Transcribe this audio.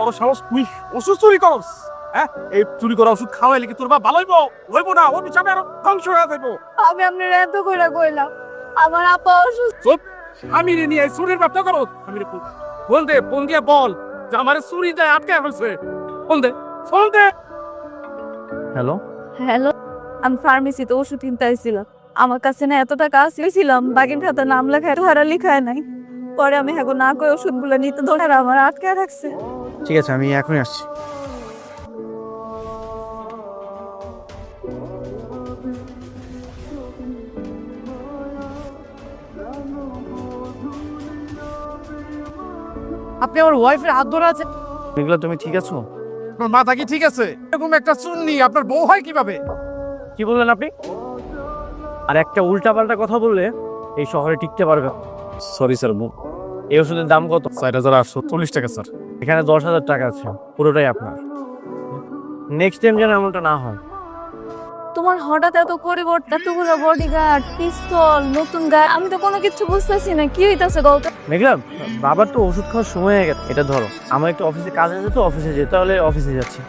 বড় সাহস তুই ওষুধ চুরি করস? হ্যাঁ, এই চুরি করা ওষুধ খাওয়াইলে কি তোর বা ভালো হইব না? ওর পিছনে আরো ধ্বংস হয়ে যাইব। আমি আপনার এত করে কইলাম আমার আপা অসুস্থ। চুপ! আমি রে নিয়ে চুরির ব্যবসা করো? আমি রে ফোন দে, ফোন দিয়ে বল যে আমার চুরি দেয় আটকে ফেলছে। ফোন দে, ফোন দে। হ্যালো, হ্যালো, আমি ফার্মেসিতে ওষুধ কিনতে আইছিলাম। আমার কাছে না এত টাকা আসছিলাম, বাগিন খাতা নাম লেখায় ধরা লিখায় নাই। পরে আমি হ্যাঁ না করে ওষুধগুলো নিতে ধরে আমার আটকে রাখছে। ঠিক আছে, আমি এখনই আসছি। আপনি আমার ওয়াইফের হাত ধরে আছে? মেঘলা, তুমি ঠিক আছো? আপনার মাথা কি ঠিক আছে? এরকম একটা চুন্নি আপনার বউ হয় কিভাবে? কি বললেন আপনি? আর একটা উল্টাপাল্টা কথা বললে এই শহরে টিকতে পারবে। সরি স্যার, এই ওষুধের দাম কত? 4,840 টাকা স্যার। এখানে 10,000 টাকা আছে, পুরোটাই আপনার। নেক্সট টাইম যেন এমনটা না হয়। তোমার হঠাৎ এত পরিবর্তন, এতগুলো বডিগার্ড, পিস্তল, নতুন গায়ে, আমি তো কোনো কিছু বুঝতেছি না কি হইতাছে গল্প। মেঘলা, বাবার তো ওষুধ খাওয়ার সময় হয়ে গেছে। এটা ধরো, আমার একটু অফিসে কাজ আছে তো, অফিসে যেতে হলে অফিসে যাচ্ছি।